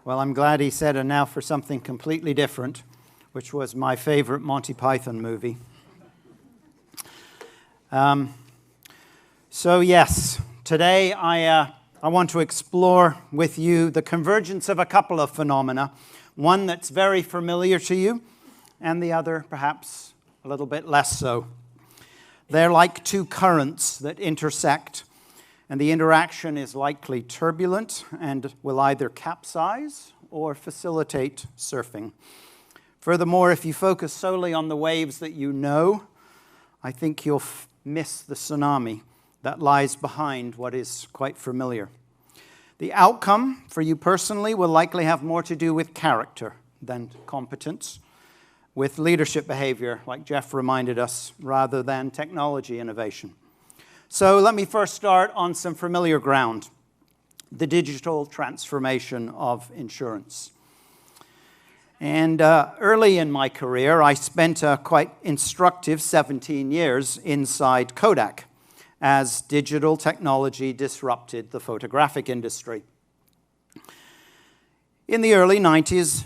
Well, I'm glad he said, and now for something completely different, which was my favorite Monty Python movie. So yes, today I want to explore with you the convergence of a couple of phenomena, one that's very familiar to you, and the other perhaps a little bit less so. They're like two currents that intersect, and the interaction is likely turbulent and will either capsize or facilitate surfing. Furthermore, if you focus solely on the waves that you know, I think you'll miss the tsunami that lies behind what is quite familiar. The outcome for you personally will likely have more to do with character than competence, with leadership behavior, like Jeff reminded us, rather than technology innovation. So let me first start on some familiar ground, the digital transformation of insurance. And early in my career, I spent a quite instructive 17 years inside Kodak as digital technology disrupted the photographic industry. In the early 90s,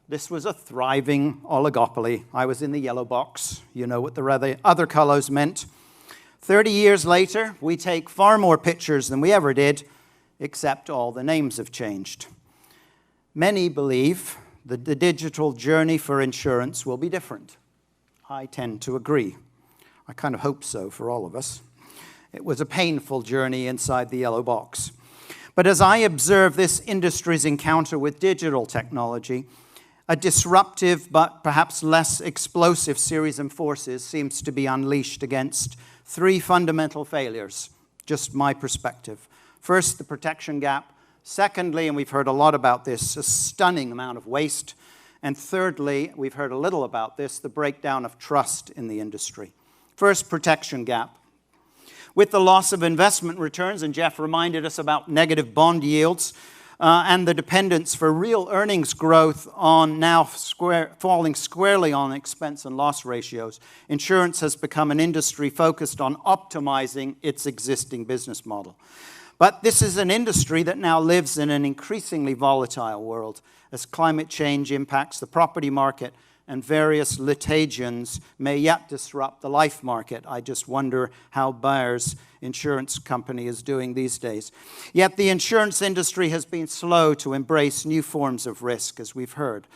this was a thriving oligopoly. I was in the yellow box. You know what the other colors meant. 30 years later, we take far more pictures than we ever did, except all the names have changed. Many believe that the digital journey for insurance will be different. I tend to agree. I kind of hope so for all of us. It was a painful journey inside the yellow box. But as I observe this industry's encounter with digital technology, a disruptive but perhaps less explosive series of forces seems to be unleashed against three fundamental failures, just my perspective. First, the protection gap. Secondly, and we've heard a lot about this, a stunning amount of waste. And thirdly, we've heard a little about this, the breakdown of trust in the industry. First, protection gap. With the loss of investment returns, and Jeff reminded us about negative bond yields, and the dependence for real earnings growth on now falling squarely on expense and loss ratios, insurance has become an industry focused on optimizing its existing business model. But this is an industry that now lives in an increasingly volatile world as climate change impacts the property market and various litigations may yet disrupt the life market. I just wonder how Bayer's insurance company is doing these days. Yet the insurance industry has been slow to embrace new forms of risk, as we've heard.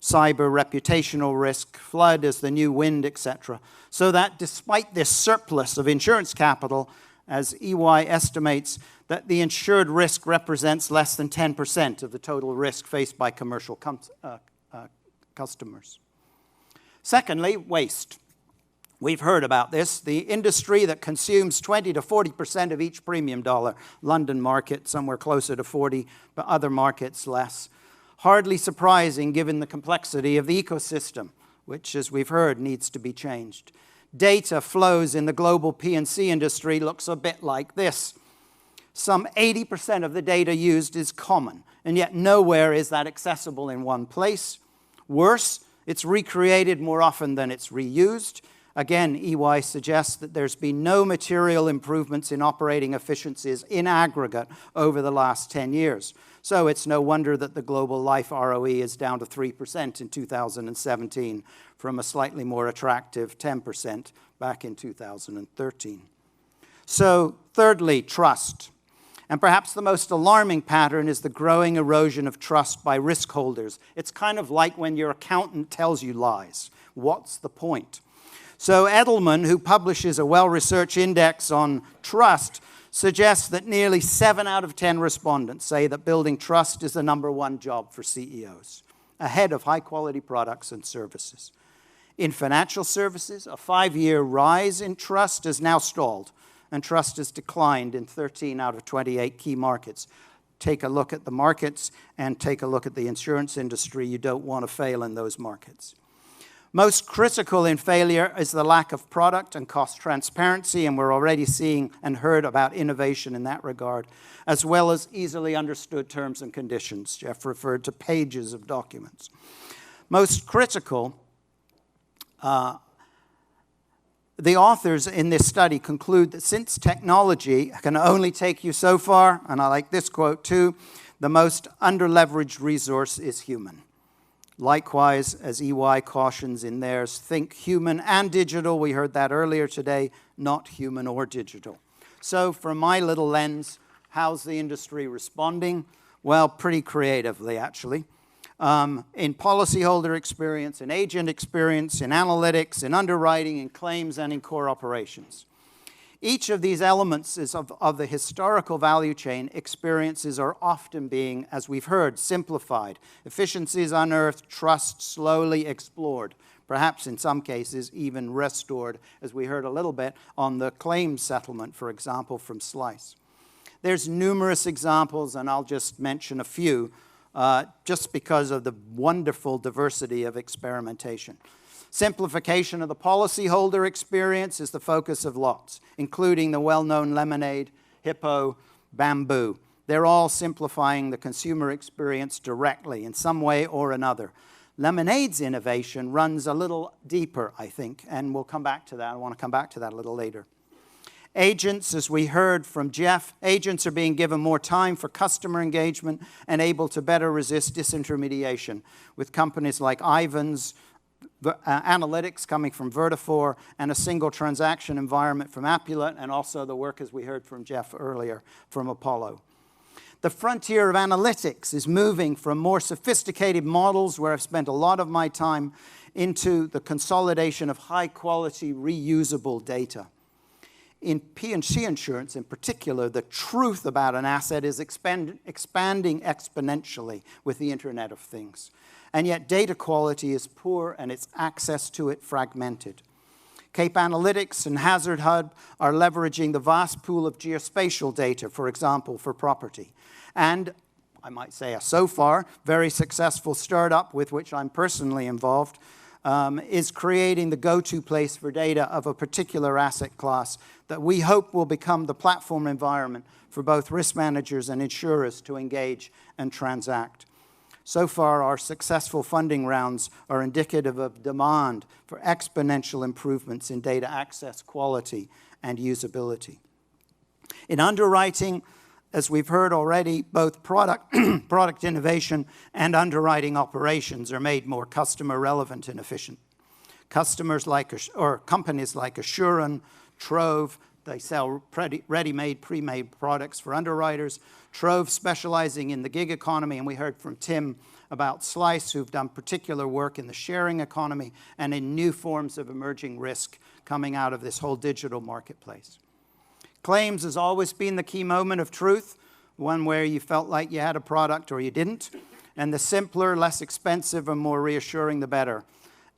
Cyber, reputational risk, flood as the new wind, etc. So that despite this surplus of insurance capital, as EY estimates, that the insured risk represents less than 10% of the total risk faced by commercial customers. Secondly, waste. We've heard about this. The industry that consumes 20 to 40% of each premium dollar. London market, somewhere closer to 40, but other markets less. Hardly surprising given the complexity of the ecosystem, which, as we've heard, needs to be changed. Data flows in the global P&C industry looks a bit like this. Some 80% of the data used is common, and yet nowhere is that accessible in one place. Worse, it's recreated more often than it's reused. Again, EY suggests that there's been no material improvements in operating efficiencies in aggregate over the last 10 years. So it's no wonder that the global life ROE is down to 3% in 2017 from a slightly more attractive 10% back in 2013. So thirdly, trust. And perhaps the most alarming pattern is the growing erosion of trust by risk holders. It's kind of like when your accountant tells you lies. What's the point? So Edelman, who publishes a well-researched index on trust, suggests that nearly 7 out of 10 respondents say that building trust is the #1 job for CEOs, ahead of high-quality products and services. In financial services, a 5-year rise in trust has now stalled, and trust has declined in 13 out of 28 key markets. Take a look at the markets and take a look at the insurance industry. You don't want to fail in those markets. Most critical in failure is the lack of product and cost transparency, and we're already seeing and heard about innovation in that regard, as well as easily understood terms and conditions. Jeff referred to pages of documents. Most critical, the authors in this study conclude that since technology can only take you so far, and I like this quote too, the most underleveraged resource is human. Likewise, as EY cautions in theirs, think human and digital. We heard that earlier today, not human or digital. So from my little lens, how's the industry responding? Well, pretty creatively, actually. In policyholder experience, in agent experience, in analytics, in underwriting, in claims, and in core operations. Each of these elements is of the historical value chain. Experiences are often being, as we've heard, simplified. Efficiencies unearthed, trust slowly explored. Perhaps in some cases even restored, as we heard a little bit on the claims settlement, for example, from Slice. There's numerous examples, and I'll just mention a few, just because of the wonderful diversity of experimentation. Simplification of the policyholder experience is the focus of lots, including the well-known Lemonade, Hippo, Bamboo. They're all simplifying the consumer experience directly in some way or another. Lemonade's innovation runs a little deeper, I think, and we'll come back to that. I want to come back to that a little later. Agents, as we heard from Jeff, agents are being given more time for customer engagement and able to better resist disintermediation with companies like Ivans, analytics coming from Vertafore, and a single transaction environment from Apulent, and also the work, as we heard from Jeff earlier, from Apollo. The frontier of analytics is moving from more sophisticated models, where I've spent a lot of my time, into the consolidation of high-quality, reusable data. In P&C insurance in particular, the truth about an asset is expanding exponentially with the Internet of Things. And yet data quality is poor and its access to it fragmented. Cape Analytics and Hazard Hub are leveraging the vast pool of geospatial data, for example, for property. And I might say a so far very successful startup with which I'm personally involved is creating the go-to place for data of a particular asset class that we hope will become the platform environment for both risk managers and insurers to engage and transact. So far, our successful funding rounds are indicative of demand for exponential improvements in data access, quality, and usability. In underwriting, as we've heard already, both product innovation and underwriting operations are made more customer relevant and efficient. Companies like Assurant, Trove, they sell ready-made, pre-made products for underwriters. Trove specializing in the gig economy, and we heard from Tim about Slice, who've done particular work in the sharing economy and in new forms of emerging risk coming out of this whole digital marketplace. Claims has always been the key moment of truth, one where you felt like you had a product or you didn't, and the simpler, less expensive, and more reassuring, the better.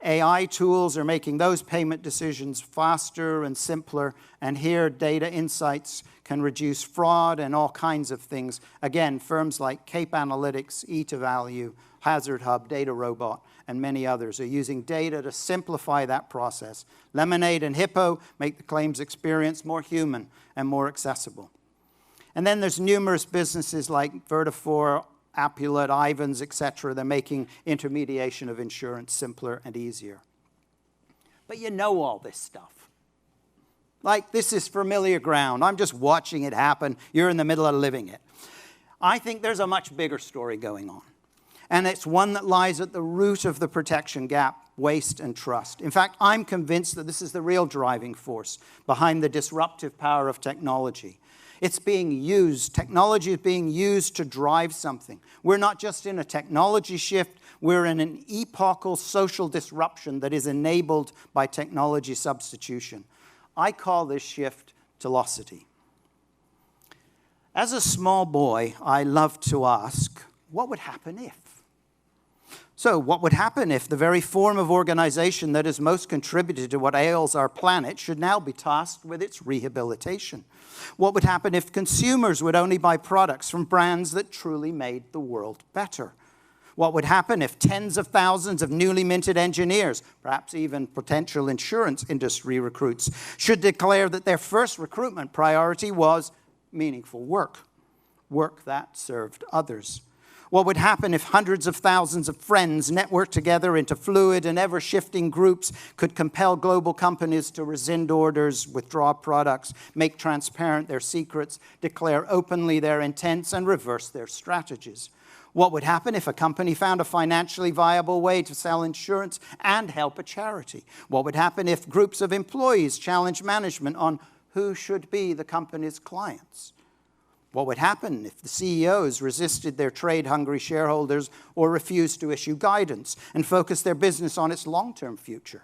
AI tools are making those payment decisions faster and simpler, and here data insights can reduce fraud and all kinds of things. Again, firms like Cape Analytics, E2Value, Hazard Hub, Data Robot, and many others are using data to simplify that process. Lemonade and Hippo make the claims experience more human and more accessible. And then there's numerous businesses like Vertafore, Apulent, Ivans, etc. They're making intermediation of insurance simpler and easier. But you know all this stuff. Like, this is familiar ground. I'm just watching it happen. You're in the middle of living it. I think there's a much bigger story going on. And it's one that lies at the root of the protection gap, waste and trust. In fact, I'm convinced that this is the real driving force behind the disruptive power of technology. It's being used. Technology is being used to drive something. We're not just in a technology shift. We're in an epochal social disruption that is enabled by technology substitution. I call this shift Telosity. As a small boy, I loved to ask, what would happen if? So what would happen if the very form of organization that has most contributed to what ails our planet should now be tasked with its rehabilitation? What would happen if consumers would only buy products from brands that truly made the world better? What would happen if tens of thousands of newly minted engineers, perhaps even potential insurance industry recruits, should declare that their first recruitment priority was meaningful work, work that served others? What would happen if hundreds of thousands of friends networked together into fluid and ever-shifting groups could compel global companies to rescind orders, withdraw products, make transparent their secrets, declare openly their intents, and reverse their strategies? What would happen if a company found a financially viable way to sell insurance and help a charity? What would happen if groups of employees challenged management on who should be the company's clients? What would happen if the CEOs resisted their trade-hungry shareholders or refused to issue guidance and focus their business on its long-term future?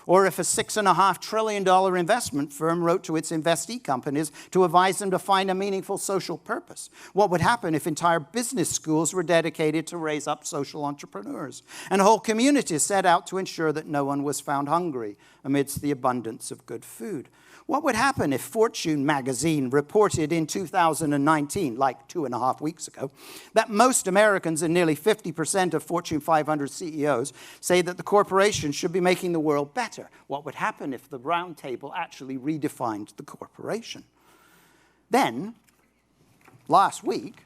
Or if a $6.5 trillion investment firm wrote to its investee companies to advise them to find a meaningful social purpose? What would happen if entire business schools were dedicated to raise up social entrepreneurs and whole communities set out to ensure that no one was found hungry amidst the abundance of good food? What would happen if Fortune magazine reported in 2019, like 2.5 weeks ago, that most Americans and nearly 50% of Fortune 500 CEOs say that the corporation should be making the world better? What would happen if the round table actually redefined the corporation? Then, last week,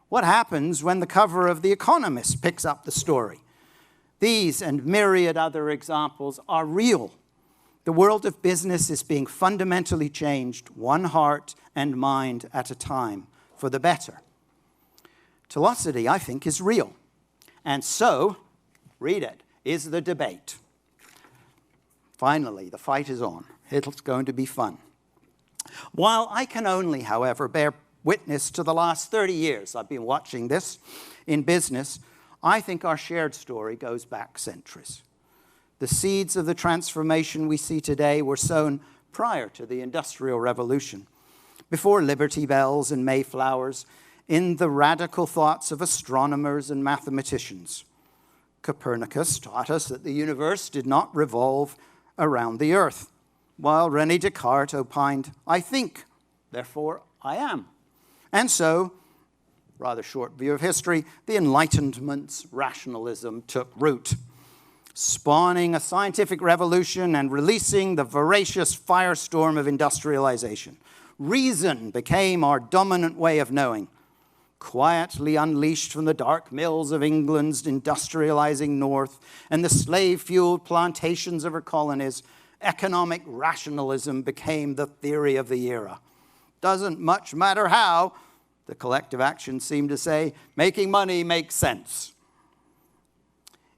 what happens when the cover of The Economist picks up the story? These and myriad other examples are real. The world of business is being fundamentally changed, one heart and mind at a time, for the better. Telosity, I think, is real. And so, read it, is the debate. Finally, the fight is on. It's going to be fun. While I can only, however, bear witness to the last 30 years I've been watching this in business, I think our shared story goes back centuries. The seeds of the transformation we see today were sown prior to the Industrial Revolution, before Liberty Bells and Mayflowers, in the radical thoughts of astronomers and mathematicians. Copernicus taught us that the universe did not revolve around the earth, while René Descartes opined, "I think, therefore I am." And so, rather short view of history, the Enlightenment's rationalism took root, spawning a scientific revolution and releasing the voracious firestorm of industrialization. Reason became our dominant way of knowing, quietly unleashed from the dark mills of England's industrializing north and the slave-fueled plantations of her colonies. Economic rationalism became the theory of the era. Doesn't much matter how, the collective action seemed to say, making money makes sense.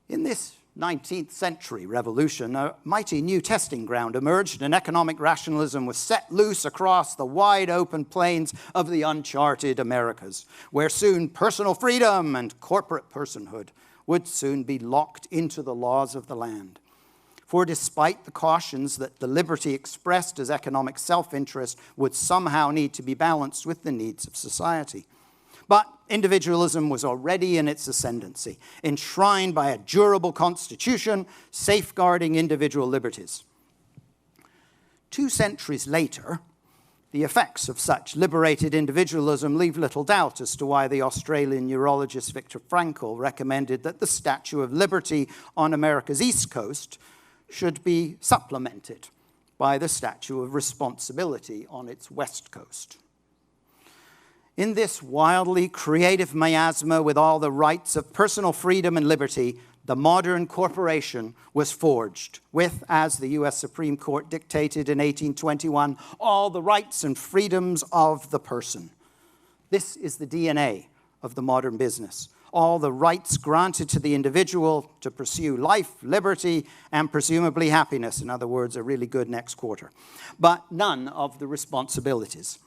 In this 19th century revolution, a mighty new testing ground emerged, and economic rationalism was set loose across the wide open plains of the uncharted Americas, where soon personal freedom and corporate personhood would soon be locked into the laws of the land. For despite the cautions that the liberty expressed as economic self-interest would somehow need to be balanced with the needs of society. But individualism was already in its ascendancy, enshrined by a durable constitution safeguarding individual liberties. 2 centuries later, the effects of such liberated individualism leave little doubt as to why the Australian neurologist Viktor Frankl recommended that the Statue of Liberty on America's East Coast should be supplemented by the Statue of Responsibility on its West Coast. In this wildly creative miasma with all the rights of personal freedom and liberty, the modern corporation was forged with, as the U.S. Supreme Court dictated in 1821, all the rights and freedoms of the person. This is the DNA of the modern business. All the rights granted to the individual to pursue life, liberty, and presumably happiness. In other words, a really good next quarter. But none of the responsibilities.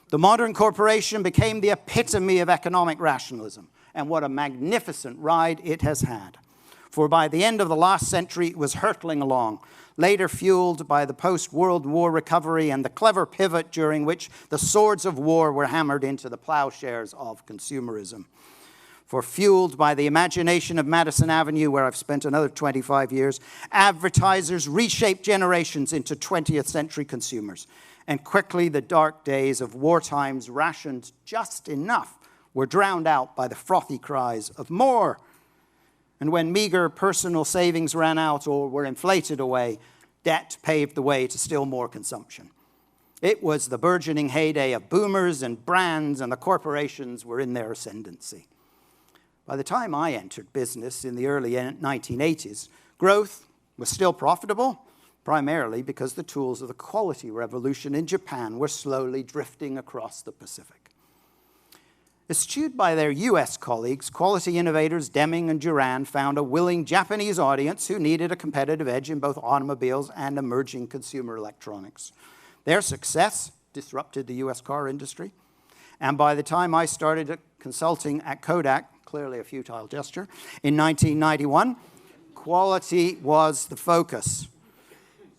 The modern corporation became the epitome of economic rationalism, and what a magnificent ride it has had. For by the end of the last century, it was hurtling along, later fueled by the post-World War recovery and the clever pivot during which the swords of war were hammered into the plowshares of consumerism. For fueled by the imagination of Madison Avenue, where I've spent another 25 years, advertisers reshaped generations into 20th century consumers. And quickly the dark days of wartime's rationed just enough were drowned out by the frothy cries of more. And when meager personal savings ran out or were inflated away, debt paved the way to still more consumption. It was the burgeoning heyday of boomers and brands, and the corporations were in their ascendancy. By the time I entered business in the early 1980s, growth was still profitable, primarily because the tools of the quality revolution in Japan were slowly drifting across the Pacific. Eschewed by their US colleagues, quality innovators Deming and Duran found a willing Japanese audience who needed a competitive edge in both automobiles and emerging consumer electronics. Their success disrupted the US car industry, and by the time I started consulting at Kodak, clearly a futile gesture, in 1991, quality was the focus.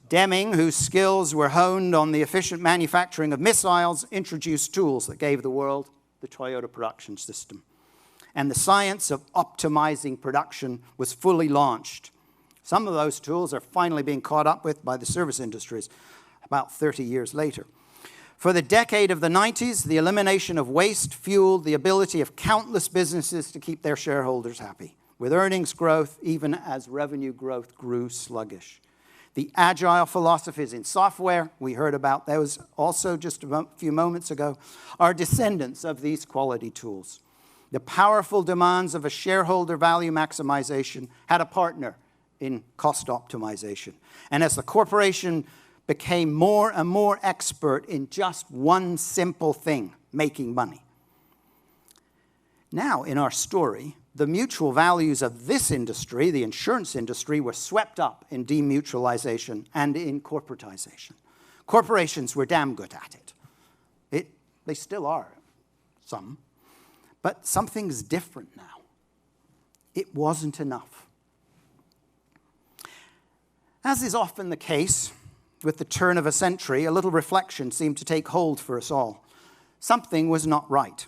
Deming, whose skills were honed on the efficient manufacturing of missiles, introduced tools that gave the world the Toyota production system. And the science of optimizing production was fully launched. Some of those tools are finally being caught up with by the service industries about 30 years later. For the decade of the 90s, the elimination of waste fueled the ability of countless businesses to keep their shareholders happy, with earnings growth even as revenue growth grew sluggish. The agile philosophies in software, we heard about those also just a few moments ago, are descendants of these quality tools. The powerful demands of a shareholder value maximization had a partner in cost optimization. And as the corporation became more and more expert in just one simple thing, making money. Now, in our story, the mutual values of this industry, the insurance industry, were swept up in demutualization and in corporatization. Corporations were damn good at it. They still are, some. But something's different now. It wasn't enough. As is often the case, with the turn of a century, a little reflection seemed to take hold for us all. Something was not right.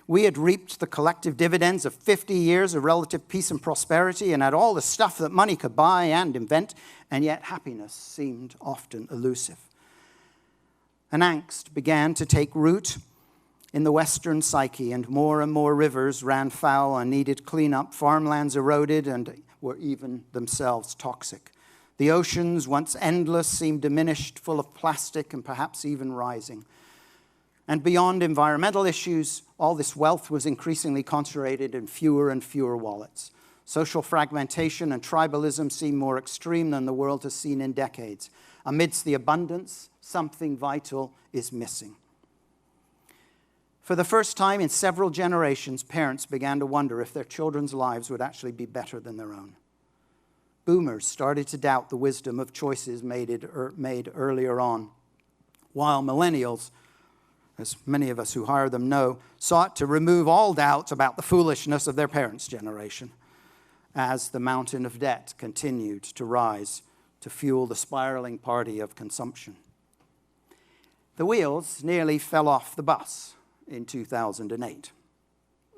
We had reaped the collective dividends of 50 years of relative peace and prosperity and had all the stuff that money could buy and invent, and yet happiness seemed often elusive. An angst began to take root in the Western psyche, and more rivers ran foul and needed cleanup. Farmlands eroded and were even themselves toxic. The oceans, once endless, seemed diminished, full of plastic and perhaps even rising. And beyond environmental issues, all this wealth was increasingly concentrated in fewer and fewer wallets. Social fragmentation and tribalism seemed more extreme than the world has seen in decades. Amidst the abundance, something vital is missing. For the first time in several generations, parents began to wonder if their children's lives would actually be better than their own. Boomers started to doubt the wisdom of choices made earlier on, while millennials, as many of us who hire them know, sought to remove all doubts about the foolishness of their parents' generation as the mountain of debt continued to rise to fuel the spiraling party of consumption. The wheels nearly fell off the bus in 2008,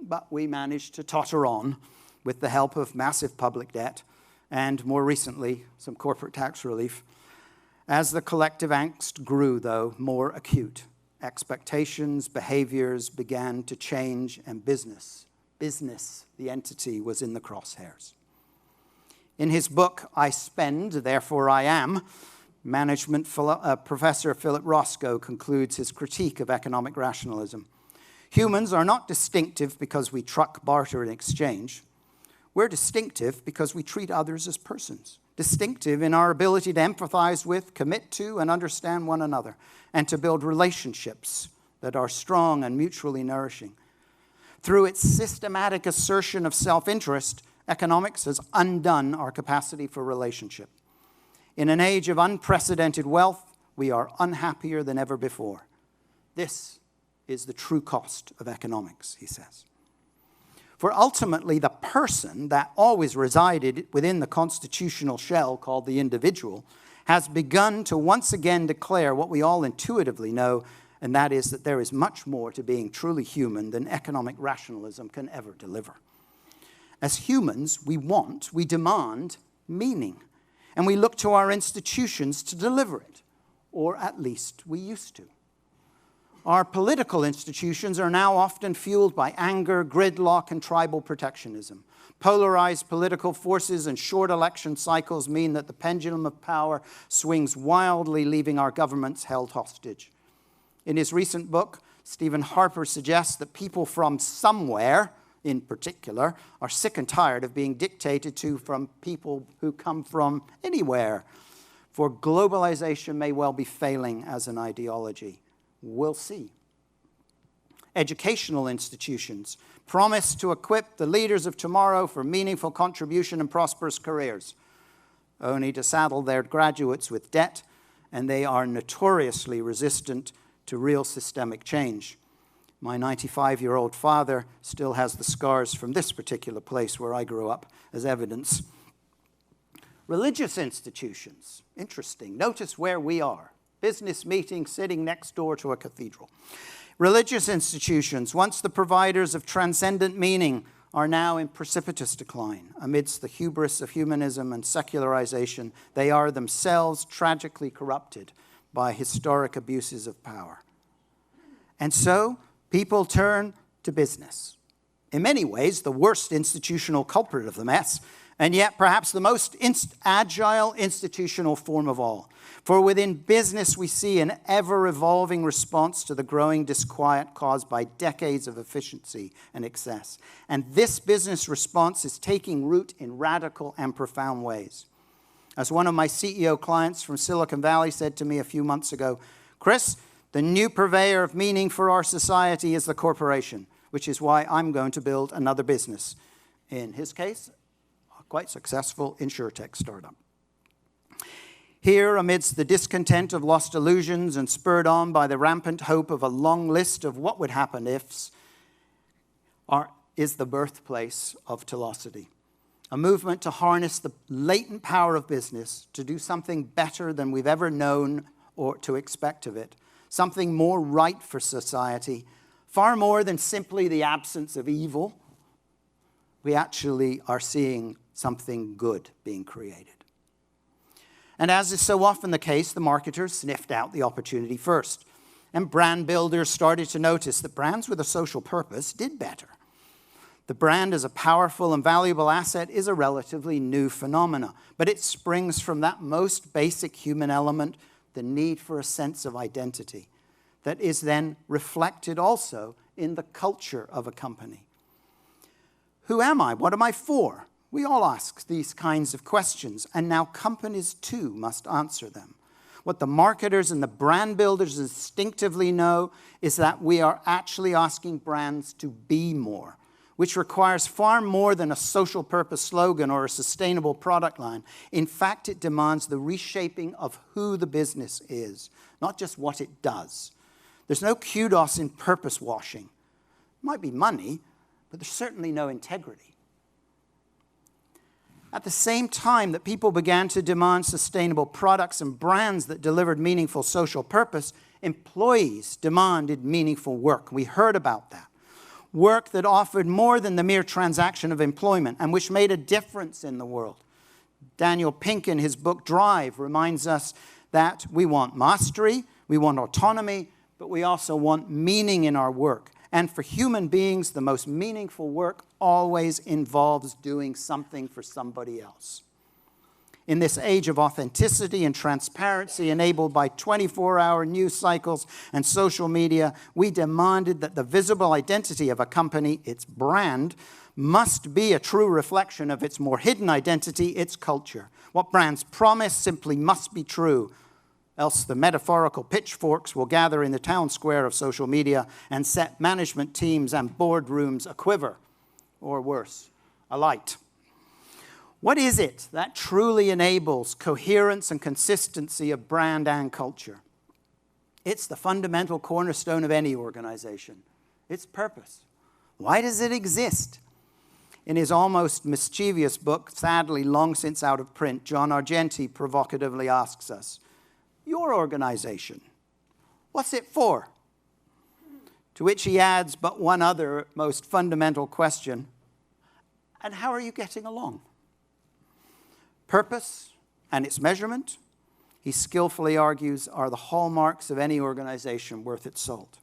but we managed to totter on with the help of massive public debt and, more recently, some corporate tax relief. As the collective angst grew, though, more acute, expectations, behaviors began to change, and business, the entity, was in the crosshairs. In his book, I Spend, Therefore I Am, management professor Philip Roscoe concludes his critique of economic rationalism. Humans are not distinctive because we truck, barter, and exchange. We're distinctive because we treat others as persons, distinctive in our ability to empathize with, commit to, and understand one another, and to build relationships that are strong and mutually nourishing. Through its systematic assertion of self-interest, economics has undone our capacity for relationship. In an age of unprecedented wealth, we are unhappier than ever before. This is the true cost of economics, he says. For ultimately, the person that always resided within the constitutional shell called the individual has begun to once again declare what we all intuitively know, and that is that there is much more to being truly human than economic rationalism can ever deliver. As humans, we demand meaning, and we look to our institutions to deliver it, or at least we used to. Our political institutions are now often fueled by anger, gridlock, and tribal protectionism. Polarized political forces and short election cycles mean that the pendulum of power swings wildly, leaving our governments held hostage. In his recent book, Stephen Harper suggests that people from somewhere in particular, are sick and tired of being dictated to from people who come from anywhere. For globalization may well be failing as an ideology. We'll see. Educational institutions promise to equip the leaders of tomorrow for meaningful contribution and prosperous careers, only to saddle their graduates with debt, and they are notoriously resistant to real systemic change. My 95-year-old father still has the scars from this particular place where I grew up as evidence. Religious institutions, interesting. Notice where we are. Business meeting sitting next door to a cathedral. Religious institutions, once the providers of transcendent meaning, are now in precipitous decline. Amidst the hubris of humanism and secularization, they are themselves tragically corrupted by historic abuses of power. And so, people turn to business. In many ways, the worst institutional culprit of the mess, and yet perhaps the most agile institutional form of all. For within business, we see an ever-evolving response to the growing disquiet caused by decades of efficiency and excess. And this business response is taking root in radical and profound ways. As one of my CEO clients from Silicon Valley said to me a few months ago, "Chris, the new purveyor of meaning for our society is the corporation, which is why I'm going to build another business." In his case, a quite successful insurtech startup. Here, amidst the discontent of lost illusions and spurred on by the rampant hope of a long list of what would happen ifs, is the birthplace of Telosity, a movement to harness the latent power of business to do something better than we've ever known or to expect of it, something more right for society, far more than simply the absence of evil. We actually are seeing something good being created. And as is so often the case, the marketers sniffed out the opportunity first. And brand builders started to notice that brands with a social purpose did better. The brand as a powerful and valuable asset is a relatively new phenomena, but it springs from that most basic human element, the need for a sense of identity, that is then reflected also in the culture of a company. Who am I? What am I for? We all ask these kinds of questions, and now companies too must answer them. What the marketers and the brand builders instinctively know is that we are actually asking brands to be more, which requires far more than a social purpose slogan or a sustainable product line. In fact, it demands the reshaping of who the business is, not just what it does. There's no kudos in purpose washing. It might be money, but there's certainly no integrity. At the same time that people began to demand sustainable products and brands that delivered meaningful social purpose, employees demanded meaningful work. We heard about that. Work that offered more than the mere transaction of employment and which made a difference in the world. Daniel Pink, in his book Drive, reminds us that we want mastery, we want autonomy, but we also want meaning in our work. And for human beings, the most meaningful work always involves doing something for somebody else. In this age of authenticity and transparency enabled by 24-hour news cycles and social media, we demanded that the visible identity of a company, its brand, must be a true reflection of its more hidden identity, its culture. What brands promise simply must be true, else the metaphorical pitchforks will gather in the town square of social media and set management teams and boardrooms aquiver, or worse, alight. What is it that truly enables coherence and consistency of brand and culture? It's the fundamental cornerstone of any organization. Its purpose. Why does it exist? In his almost mischievous book, sadly long since out of print, John Argenti provocatively asks us, "Your organization, what's it for?" To which he adds but one other most fundamental question, "And how are you getting along?" Purpose and its measurement, he skillfully argues, are the hallmarks of any organization worth its salt.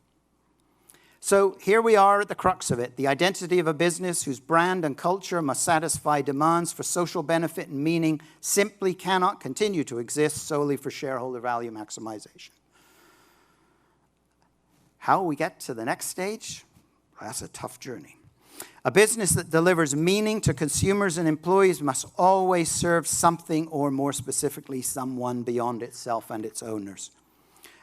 So here we are at the crux of it, the identity of a business whose brand and culture must satisfy demands for social benefit and meaning simply cannot continue to exist solely for shareholder value maximization. How we get to the next stage? That's a tough journey. A business that delivers meaning to consumers and employees must always serve something, or more specifically, someone beyond itself and its owners.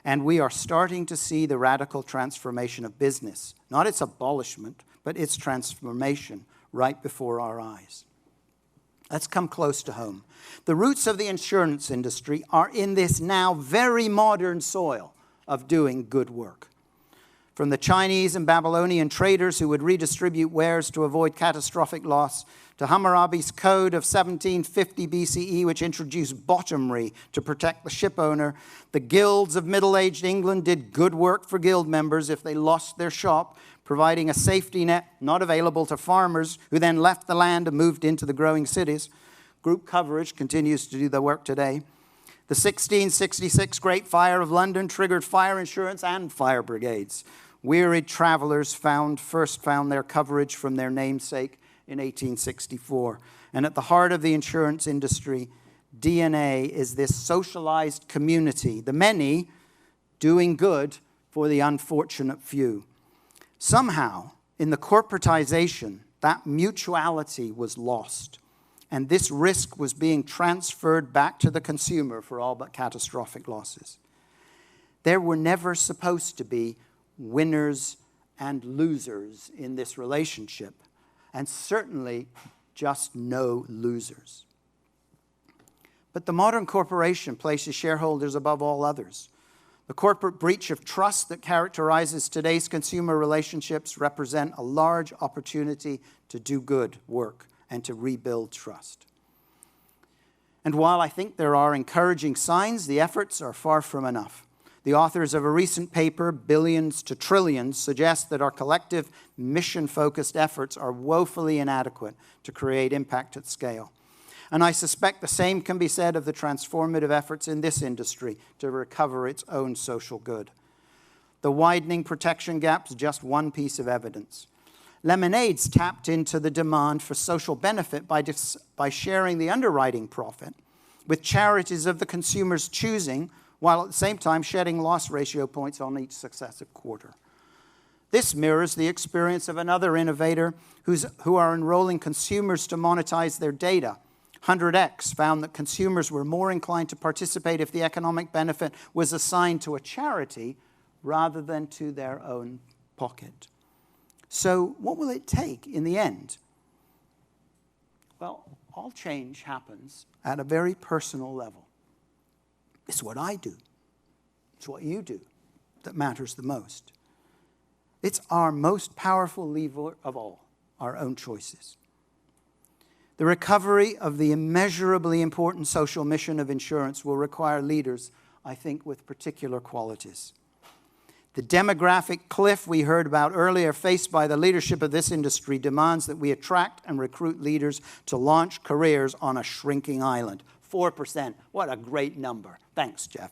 And we are starting to see the radical transformation of business, not its abolishment, but its transformation right before our eyes. Let's come close to home. The roots of the insurance industry are in this now very modern soil of doing good work. From the Chinese and Babylonian traders who would redistribute wares to avoid catastrophic loss, to Hammurabi's Code of 1750 BCE, which introduced bottomry to protect the ship owner, the guilds of middle-aged England did good work for guild members if they lost their shop, providing a safety net not available to farmers who then left the land and moved into the growing cities. Group coverage continues to do the work today. The 1666 Great Fire of London triggered fire insurance and fire brigades. Wearied travelers first found their coverage from their namesake in 1864. And at the heart of the insurance industry, DNA is this socialized community, the many doing good for the unfortunate few. Somehow, in the corporatization, that mutuality was lost, and this risk was being transferred back to the consumer for all but catastrophic losses. There were never supposed to be winners and losers in this relationship, and certainly just no losers. But the modern corporation places shareholders above all others. The corporate breach of trust that characterizes today's consumer relationships represent a large opportunity to do good work and to rebuild trust. And while I think there are encouraging signs, the efforts are far from enough. The authors of a recent paper, Billions to Trillions, suggest that our collective mission-focused efforts are woefully inadequate to create impact at scale. And I suspect the same can be said of the transformative efforts in this industry to recover its own social good. The widening protection gap is just one piece of evidence. Lemonades tapped into the demand for social benefit by sharing the underwriting profit with charities of the consumer's choosing, while at the same time shedding loss ratio points on each successive quarter. This mirrors the experience of another innovator who are enrolling consumers to monetize their data. 100X found that consumers were more inclined to participate if the economic benefit was assigned to a charity rather than to their own pocket. So what will it take in the end? Well, all change happens at a very personal level. It's what I do. It's what you do that matters the most. It's our most powerful lever of all, our own choices. The recovery of the immeasurably important social mission of insurance will require leaders, I think, with particular qualities. The demographic cliff we heard about earlier, faced by the leadership of this industry, demands that we attract and recruit leaders to launch careers on a shrinking island. 4%. What a great number. Thanks, Jeff.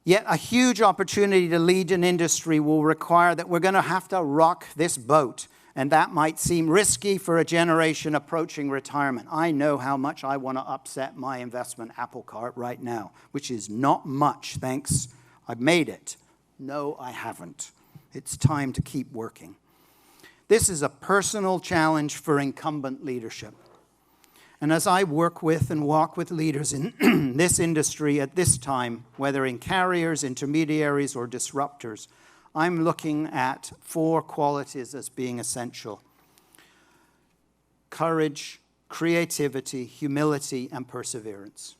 Yet a huge opportunity to lead an industry will require that we're going to have to rock this boat. And that might seem risky for a generation approaching retirement. I know how much I want to upset my investment apple cart right now, which is not much, thanks. I've made it. No, I haven't. It's time to keep working. This is a personal challenge for incumbent leadership. And as I work with and walk with leaders in this industry at this time, whether in carriers, intermediaries, or disruptors, I'm looking at 4 qualities as being essential: courage, creativity, humility, and perseverance.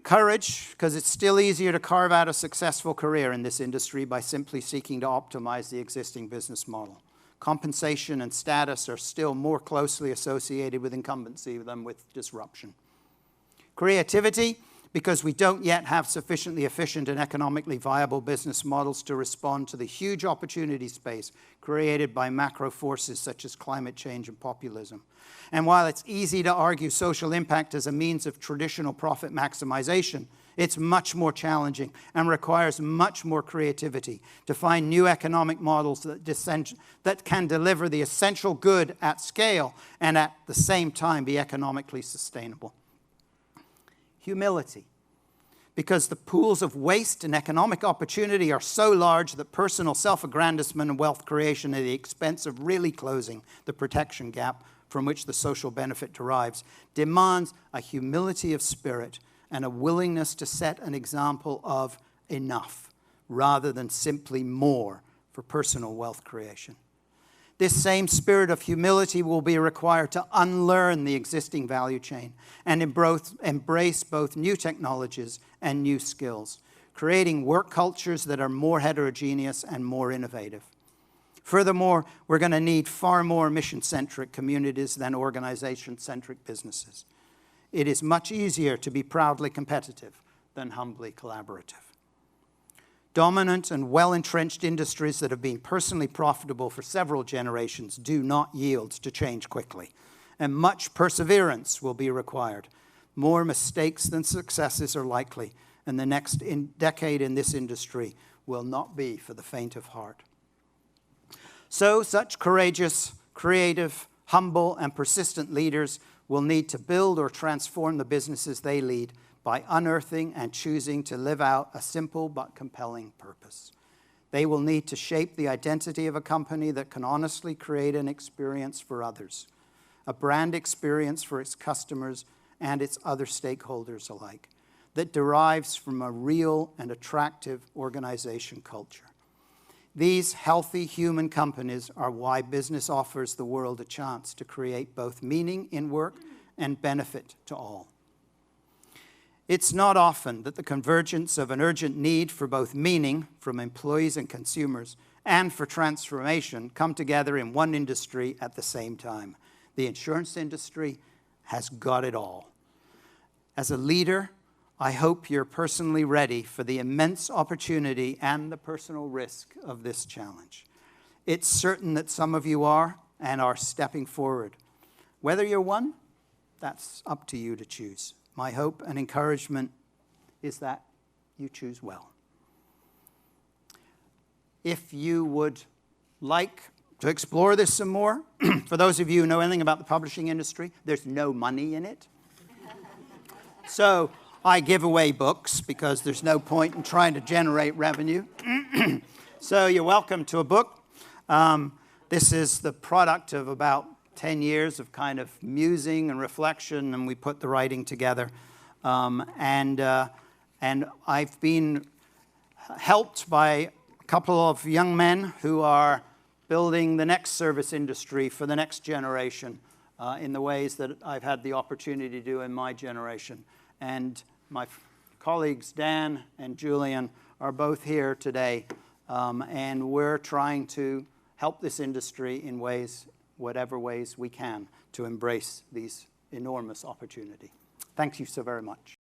Courage, because it's still easier to carve out a successful career in this industry by simply seeking to optimize the existing business model. Compensation and status are still more closely associated with incumbency than with disruption. Creativity, because we don't yet have sufficiently efficient and economically viable business models to respond to the huge opportunity space created by macro forces such as climate change and populism. And while it's easy to argue social impact as a means of traditional profit maximization, it's much more challenging and requires much more creativity to find new economic models that can deliver the essential good at scale and at the same time be economically sustainable. Humility, because the pools of waste and economic opportunity are so large that personal self-aggrandizement and wealth creation at the expense of really closing the protection gap from which the social benefit derives demands a humility of spirit and a willingness to set an example of enough rather than simply more for personal wealth creation. This same spirit of humility will be required to unlearn the existing value chain and embrace both new technologies and new skills, creating work cultures that are more heterogeneous and more innovative. Furthermore, we're going to need far more mission-centric communities than organization-centric businesses. It is much easier to be proudly competitive than humbly collaborative. Dominant and well-entrenched industries that have been personally profitable for several generations do not yield to change quickly, and much perseverance will be required. More mistakes than successes are likely, and the next decade in this industry will not be for the faint of heart. So, such courageous, creative, humble, and persistent leaders will need to build or transform the businesses they lead by unearthing and choosing to live out a simple but compelling purpose. They will need to shape the identity of a company that can honestly create an experience for others, a brand experience for its customers and its other stakeholders alike, that derives from a real and attractive organization culture. These healthy human companies are why business offers the world a chance to create both meaning in work and benefit to all. It's not often that the convergence of an urgent need for both meaning from employees and consumers and for transformation come together in one industry at the same time. The insurance industry has got it all. As a leader, I hope you're personally ready for the immense opportunity and the personal risk of this challenge. It's certain that some of you are and are stepping forward. Whether you're one, that's up to you to choose. My hope and encouragement is that you choose well. If you would like to explore this some more, for those of you who know anything about the publishing industry, there's no money in it. So I give away books because there's no point in trying to generate revenue. So you're welcome to a book. This is the product of about 10 years of kind of musing and reflection, and we put the writing together. And I've been helped by a couple of young men who are building the next service industry for the next generation in the ways that I've had the opportunity to do in my generation. And my colleagues, Dan and Julian, are both here today, and we're trying to help this industry in ways, whatever ways we can, to embrace these enormous opportunity. Thank you so very much.